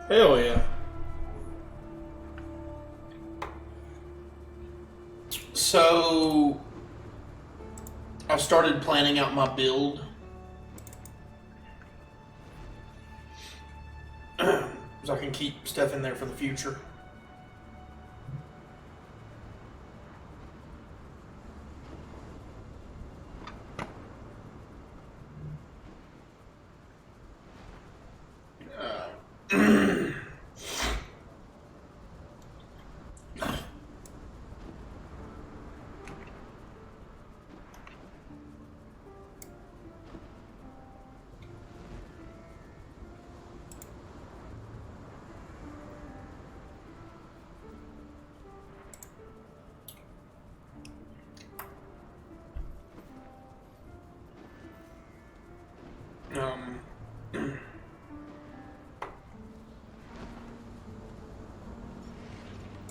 Hell yeah. So I've started planning out my build. So I can keep stuff in there for the future.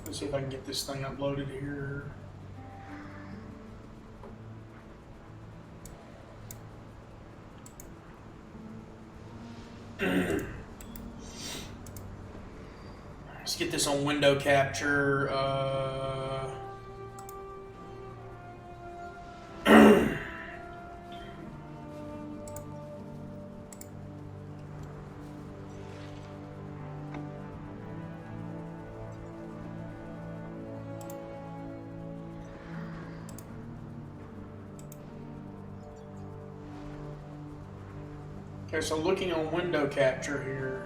Let's see if I can get this thing uploaded here. Let's get this on window capture. Okay, so looking on window capture here,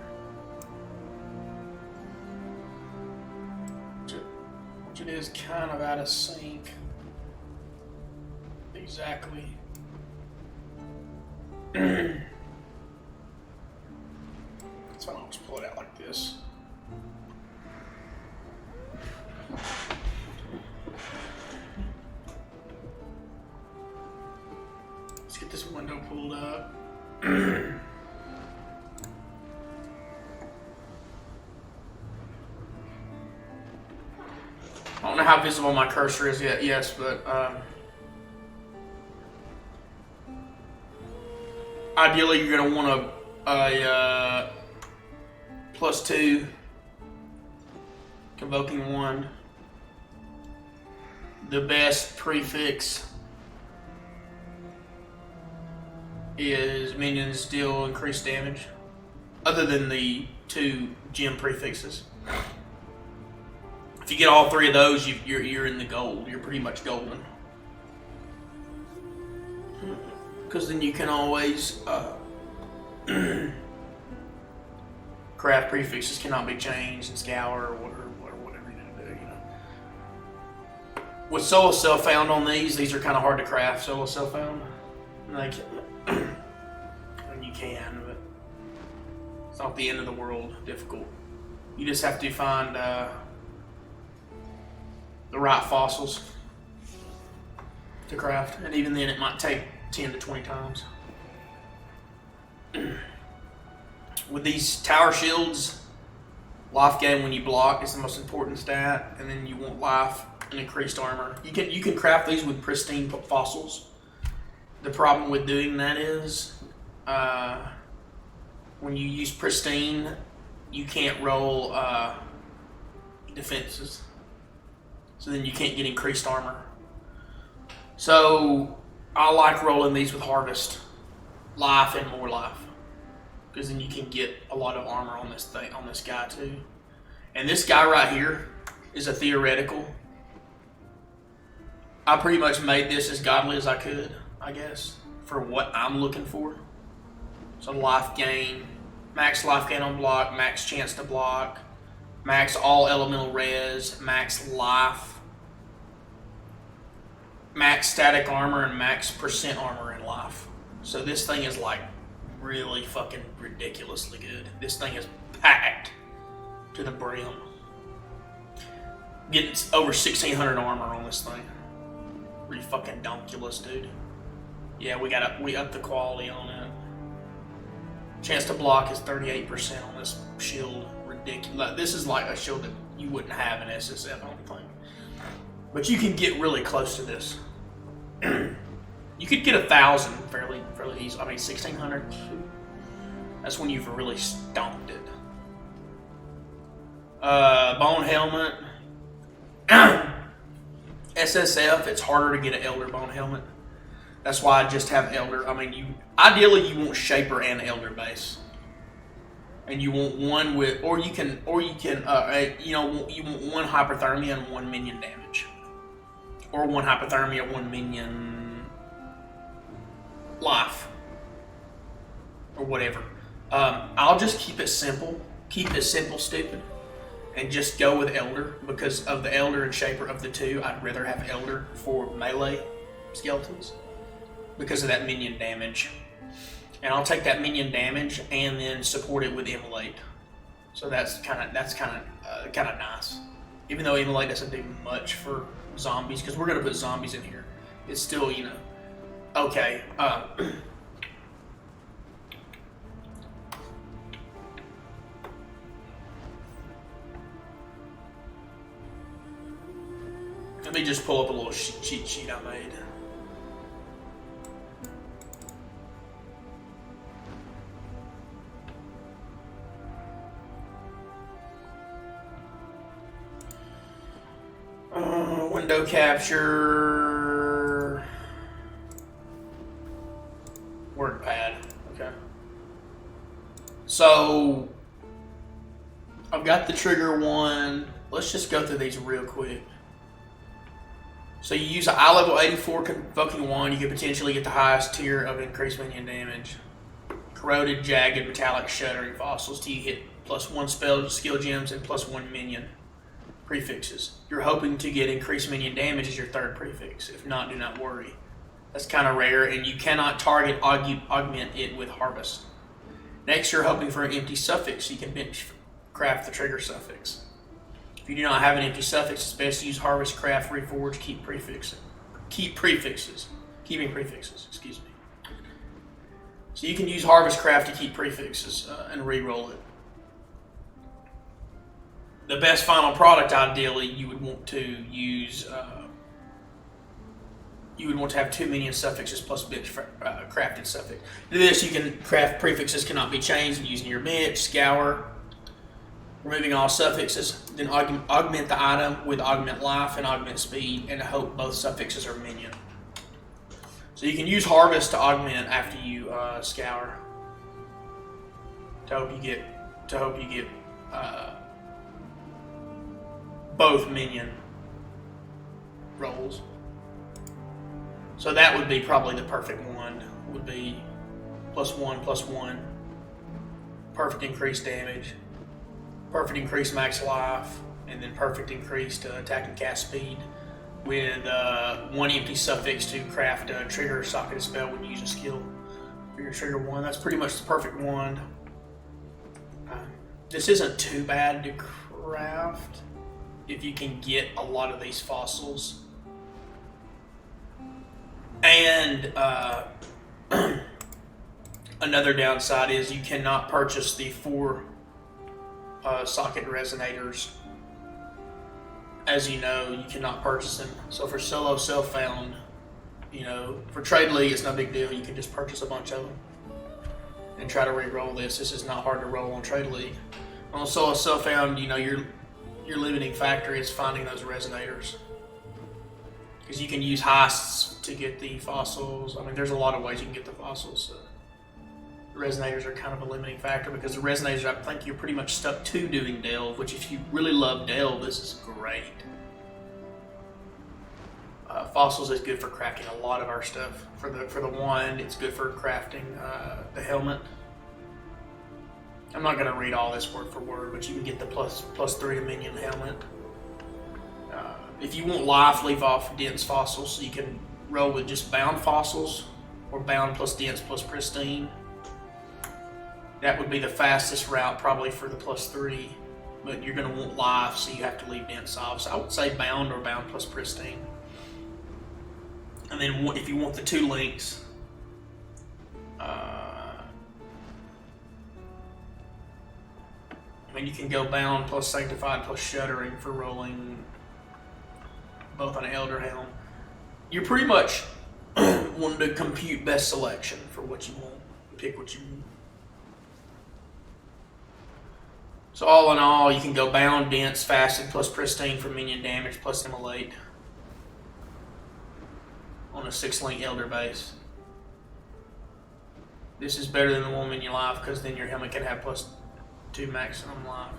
which it is kind of out of sync. Exactly. So I'll just pull it out like this. Let's get this window pulled up. I don't know how visible my cursor is yet, yes, but ideally you're going to want a +2, convoking 1. The best prefix is minions deal increased damage, other than the 2 gem prefixes. If you get all 3 of those, you're in the gold. You're pretty much golden. Because then you can always craft prefixes cannot be changed and scour or whatever you need to do. You know. With solo self found on these are kind of hard to craft. Solo self found, like, and you can, but it's not the end of the world. Difficult. You just have to find the right fossils to craft, and even then it might take 10 to 20 times. With these tower shields, life gain when you block is the most important stat, and then you want life and increased armor. You can craft these with pristine fossils. The problem with doing that is when you use pristine, you can't roll defenses. So then you can't get increased armor. So I like rolling these with harvest, life and more life, because then you can get a lot of armor on this thing, on this guy too. And this guy right here is a theoretical. I pretty much made this as godly as I could, I guess, for what I'm looking for. So life gain, max life gain on block, max chance to block, max all elemental res, max life, max static armor, and max percent armor in life. So this thing is like really fucking ridiculously good. This thing is packed to the brim. Getting over 1,600 armor on this thing. Pretty fucking donkulous, dude. Yeah, we upped the quality on it. Chance to block is 38% on this shield. Ridiculous. This is like a shield that you wouldn't have in SSF, I don't think. But you can get really close to this. You could get 1,000 fairly easy. I mean, 1,600. That's when you've really stomped it. Bone helmet. SSF, it's harder to get an Elder bone helmet. That's why I just have Elder. I mean, ideally you want Shaper and Elder base, and you want one with, you want one hyperthermia and one minion damage, or one hyperthermia, one minion life, or whatever. I'll just keep it simple, stupid, and just go with Elder because of the Elder and Shaper of the two. I'd rather have Elder for melee skeletons because of that minion damage. And I'll take that minion damage and then support it with Immolate. So that's kind of nice. Even though Immolate doesn't do much for zombies, because we're gonna put zombies in here, it's still, okay. Let me just pull up a little cheat sheet I made. Window capture. WordPad. Okay. So I've got the trigger one. Let's just go through these real quick. So you use an eye level 84 convoking wand, you can potentially get the highest tier of increased minion damage. Corroded, jagged, metallic, shuddering fossils till you hit +1 spell skill gems and +1 minion prefixes. You're hoping to get increased minion damage as your third prefix. If not, do not worry. That's kind of rare, and you cannot target augment it with harvest. Next, you're hoping for an empty suffix so you can bench craft the trigger suffix. If you do not have an empty suffix, it's best to use harvest, craft, reforge, keeping prefixes, excuse me. So you can use harvest, craft to keep prefixes and re-roll it. The best final product, ideally, you would want to use. You would want to have 2 minion suffixes plus bench crafted suffix. To this, you can craft prefixes cannot be changed using your bench, scour, removing all suffixes, then augment the item with augment life and augment speed, and hope both suffixes are minion. So you can use harvest to augment after you scour. To hope you get both minion rolls. So that would be probably the perfect one. Would be +1/+1, perfect increased damage, perfect increased max life, and then perfect increased attack and cast speed with 1 empty suffix to craft a trigger socket spell when you use a skill for your trigger one. That's pretty much the perfect one. This isn't too bad to craft if you can get a lot of these fossils. And another downside is you cannot purchase the 4 socket resonators. As you know, you cannot purchase them. So for solo self-found, for Trade League, it's no big deal. You can just purchase a bunch of them and try to re-roll this. This is not hard to roll on Trade League. On solo self-found, your limiting factor is finding those resonators. Because you can use heists to get the fossils. I mean, there's a lot of ways you can get the fossils. So the resonators are kind of a limiting factor because the resonators, I think you're pretty much stuck to doing Delve, which if you really love Delve, this is great. Fossils is good for crafting a lot of our stuff. For the wand, it's good for crafting the helmet. I'm not going to read all this word for word, but you can get the +3 to minion helmet. If you want life, leave off dense fossils, so you can roll with just bound fossils, or bound plus dense plus pristine. That would be the fastest route probably for the +3, but you're going to want life, so you have to leave dense off. So I would say bound or bound plus pristine. And then if you want the 2 links, you can go bound plus sanctified plus shuddering for rolling both on an Elder Helm. You're pretty much wanting to compute best selection for what you want. Pick what you want. So all in all, you can go bound, dense, fasted, plus pristine for minion damage, plus immolate on a 6-link Elder base. This is better than the 1 minion life because then your helmet can have plus 2 maximum life.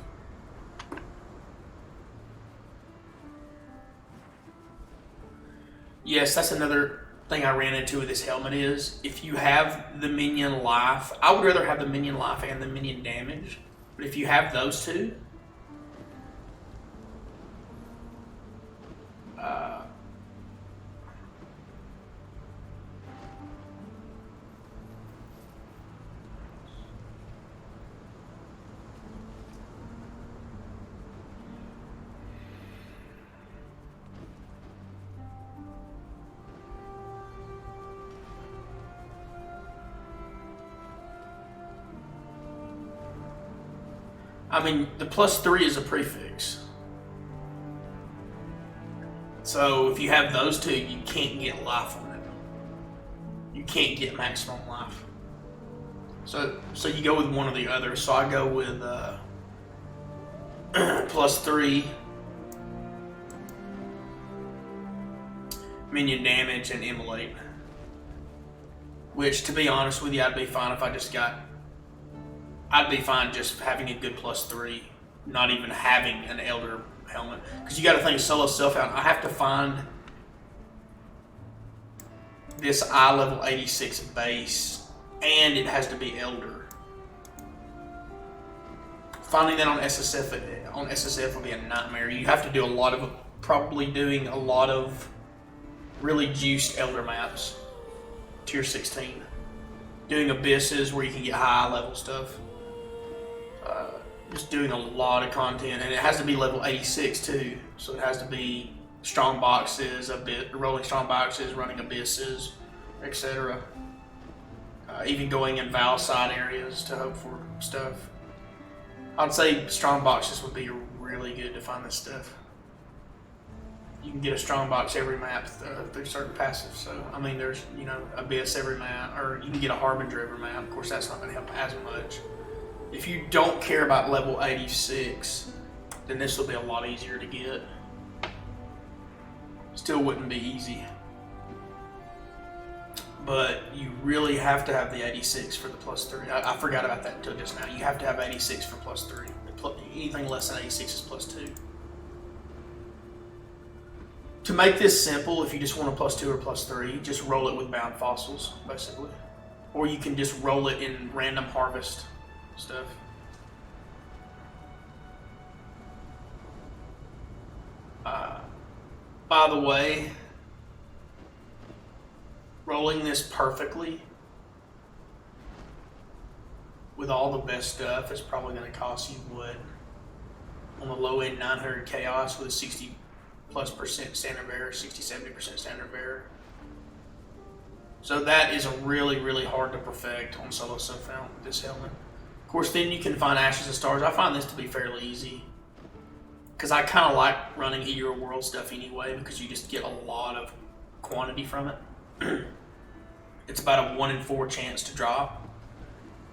Yes, that's another thing I ran into with this helmet is if you have the minion life, I would rather have the minion life and the minion damage. But if you have those two, I mean, the +3 is a prefix. So if you have those two, you can't get life on it. You can't get maximum life. So you go with one or the other. So I go with +3 minion damage and immolate. Which, to be honest with you, I'd be fine if I just got. I'd be fine just having a good +3, not even having an Elder helmet. Because you got to think solo self out. I have to find this eye level 86 base, and it has to be Elder. Finding that on SSF will be a nightmare. You have to do probably doing a lot of really juiced Elder maps, tier 16. Doing abysses where you can get high level stuff. Just doing a lot of content, and it has to be level 86 too. So it has to be strong boxes, rolling strong boxes, running abysses, etc. Even going in Val side areas to hope for stuff. I'd say strong boxes would be really good to find this stuff. You can get a strong box every map through certain passives. So I mean, there's abyss every map, or you can get a harbinger every map. Of course, that's not going to help as much. If you don't care about level 86, then this will be a lot easier to get. Still wouldn't be easy. But you really have to have the 86 for the +3. I forgot about that until just now. You have to have 86 for +3. Anything less than 86 is +2. To make this simple, if you just want a +2 or +3, just roll it with bound fossils, basically. Or you can just roll it in random harvest stuff. By the way, rolling this perfectly with all the best stuff is probably going to cost you what? On the low end, 900 chaos with 60+% standard bearer, 60-70% standard bearer. So that is a really, really hard to perfect on solo self-found with this helmet. Of course, then you can find Ashes of Stars. I find this to be fairly easy because I kind of like running Eater World stuff anyway because you just get a lot of quantity from it. It's about a 1 in 4 chance to drop.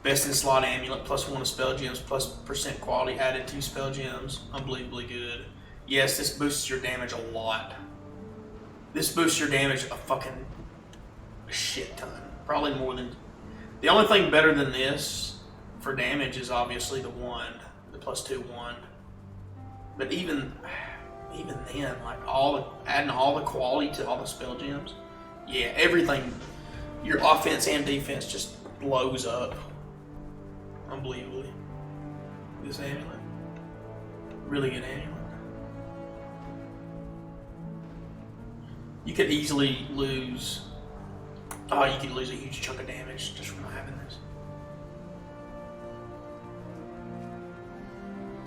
Best in slot amulet, +1 to spell gems, plus % quality added to spell gems. Unbelievably good. Yes, this boosts your damage a lot. This boosts your damage a fucking shit ton. Probably more than. The only thing better than this for damage is obviously the wand, the +2 wand. But even then, like adding all the quality to all the spell gems, yeah, everything, your offense and defense just blows up. Unbelievably. This amulet, really good amulet. You could easily lose. Oh, you could lose a huge chunk of damage just from not having this.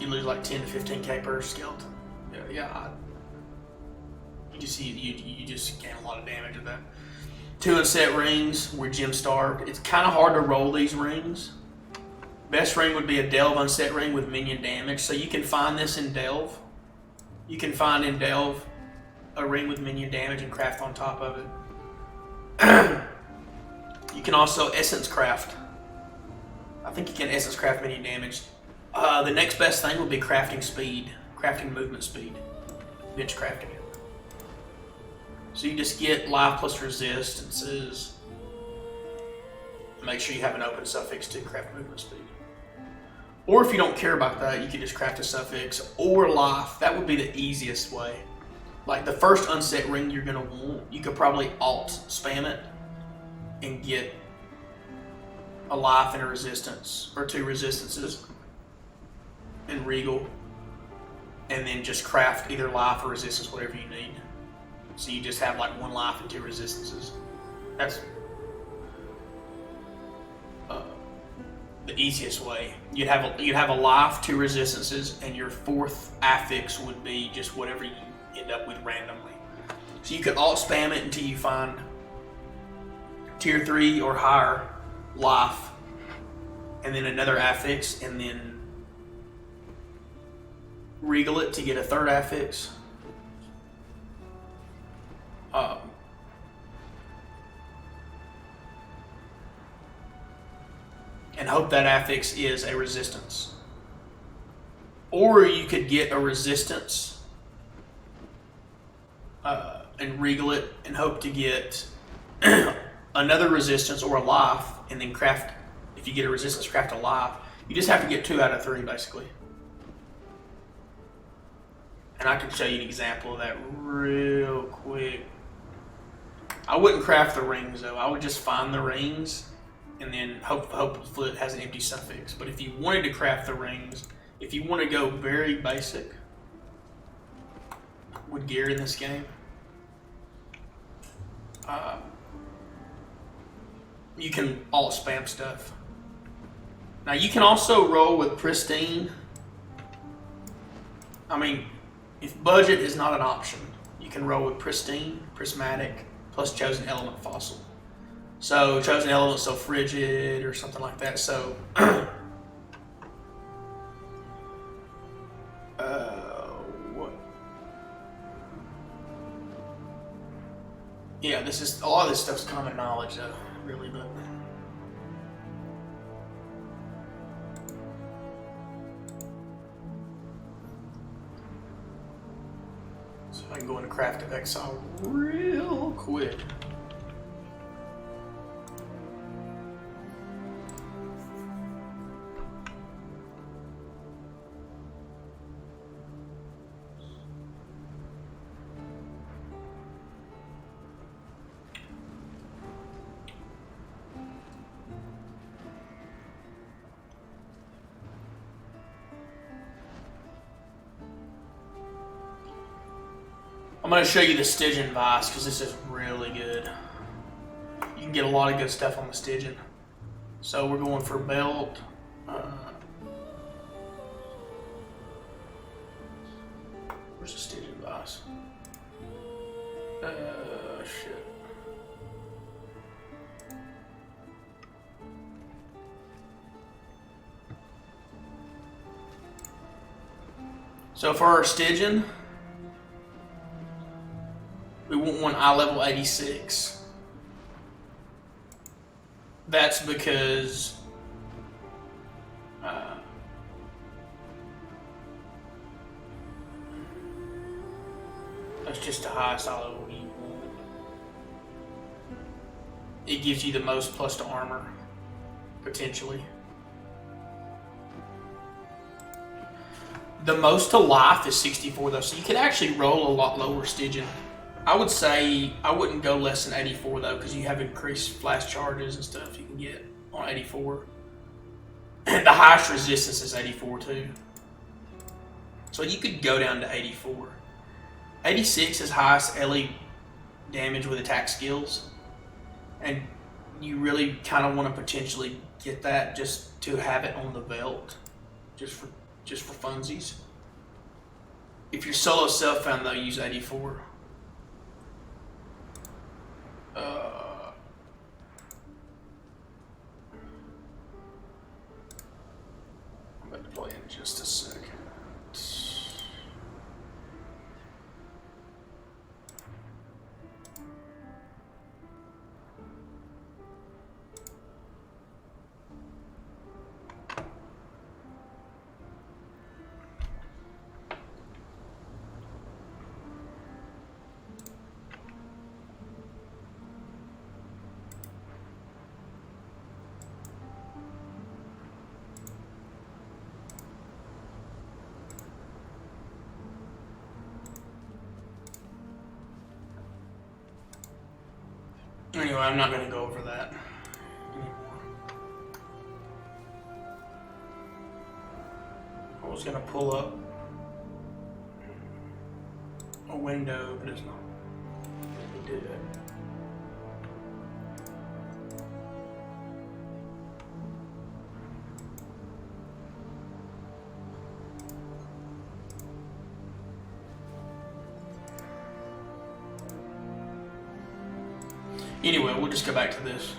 You lose like 10 to 15k per skeleton. Yeah. You just gain a lot of damage with that. 2 unset rings. We're gem starved. It's kind of hard to roll these rings. Best ring would be a Delve unset ring with minion damage. So you can find this in Delve. You can find in Delve a ring with minion damage and craft on top of it. You can also essence craft. I think you can essence craft minion damage The next best thing would be crafting speed, crafting movement speed, bench crafting it. So you just get life plus resistances. Make sure you have an open suffix to craft movement speed. Or if you don't care about that, you can just craft a suffix or life. That would be the easiest way. Like the first unset ring you're gonna want, you could probably alt spam it and get a life and a resistance, or 2 resistances, and regal, and then just craft either life or resistance, whatever you need. So you just have like 1 life and 2 resistances. That's the easiest way. You'd have a life, 2 resistances, and your 4th affix would be just whatever you end up with randomly. So you could alt spam it until you find tier 3 or higher life, and then another affix, and then regal it to get a 3rd affix. And hope that affix is a resistance. Or you could get a resistance and regal it and hope to get another resistance or a life, and then craft, if you get a resistance, craft a life. You just have to get 2 out of 3 basically. And I can show you an example of that real quick. I wouldn't craft the rings though. I would just find the rings and then hopefully it has an empty suffix. But if you wanted to craft the rings, if you want to go very basic with gear in this game, you can alt spam stuff. Now you can also roll with pristine. I mean, if budget is not an option, you can roll with pristine, prismatic, plus chosen element fossil. So chosen element, so frigid or something like that. So what? Yeah, this is a lot of this stuff's common knowledge though, really, but. I can go into Craft of Exile real quick. I'm going to show you the Stygian Vice because this is really good. You can get a lot of good stuff on the Stygian. So we're going for belt. Where's the Stygian Vice? Shit. So for our Stygian, we want one eye level 86. That's because that's just the highest eye level you want. It gives you the most plus to armor, potentially. The most to life is 64 though, so you could actually roll a lot lower Stygian. I would say I wouldn't go less than 84 though, because you have increased flash charges and stuff you can get on 84. And the highest resistance is 84 too. So you could go down to 84. 86 is highest LE damage with attack skills. And you really kind of want to potentially get that just to have it on the belt. Just for funsies. If you're solo self-found though, use 84. I'm going to play in just a second. Anyway, I'm not going to go over that anymore. I was going to pull up a window, but it's not. Let me do that. Anyway, we'll just go back to this.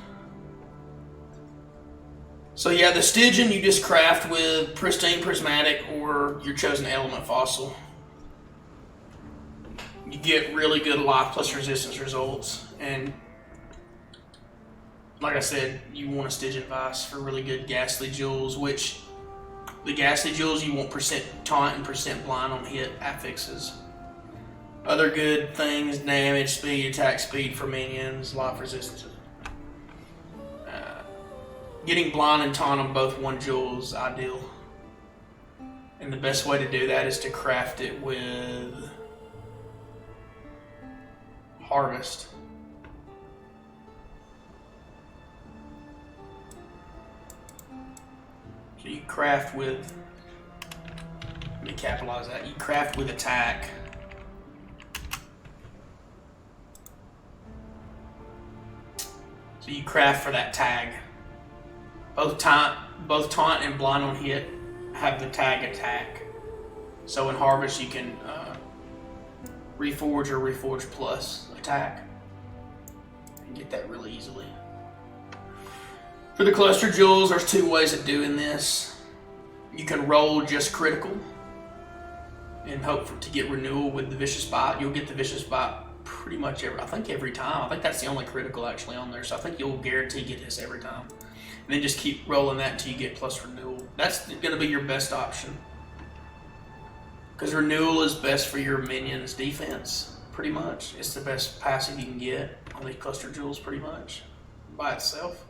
So yeah, the Stygian you just craft with pristine prismatic or your chosen element fossil. You get really good life plus resistance results, and like I said, you want a Stygian Vice for really good ghastly jewels, which the ghastly jewels you want percent taunt and percent blind on hit affixes. Other good things: damage, speed, attack speed for minions, life resistance. Getting blind and taunt on both 1 jewel is ideal. And the best way to do that is to craft it with Harvest. So you craft with, let me capitalize that, you craft with attack. So you craft for that tag. Both taunt and blind on hit have the tag attack. So in Harvest you can reforge or reforge plus attack and get that really easily. For the cluster jewels, there's 2 ways of doing this. You can roll just critical and hope to get renewal with the Vicious Bite. You'll get the Vicious Bite pretty much every time. I think that's the only critical actually on there, so I think you'll guarantee get this every time. And then just keep rolling that until you get plus renewal. That's going to be your best option, because renewal is best for your minions' defense, pretty much. It's the best passive you can get on these cluster jewels, pretty much, by itself.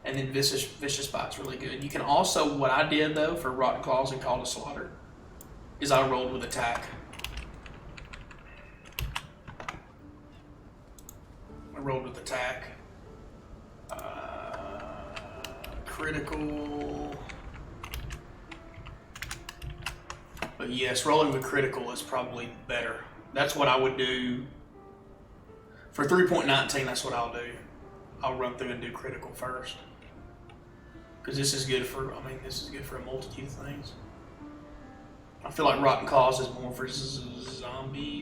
And then Vicious Bite's really good. You can also, what I did though for Rotten Claws and Call to Slaughter, is I rolled with attack. I rolled with attack. Critical. But yes, rolling with critical is probably better. That's what I would do. For 3.19, that's what I'll do. I'll run through and do critical first. Because this is good for, this is good for a multitude of things. I feel like Rotten Cause is more for zombies.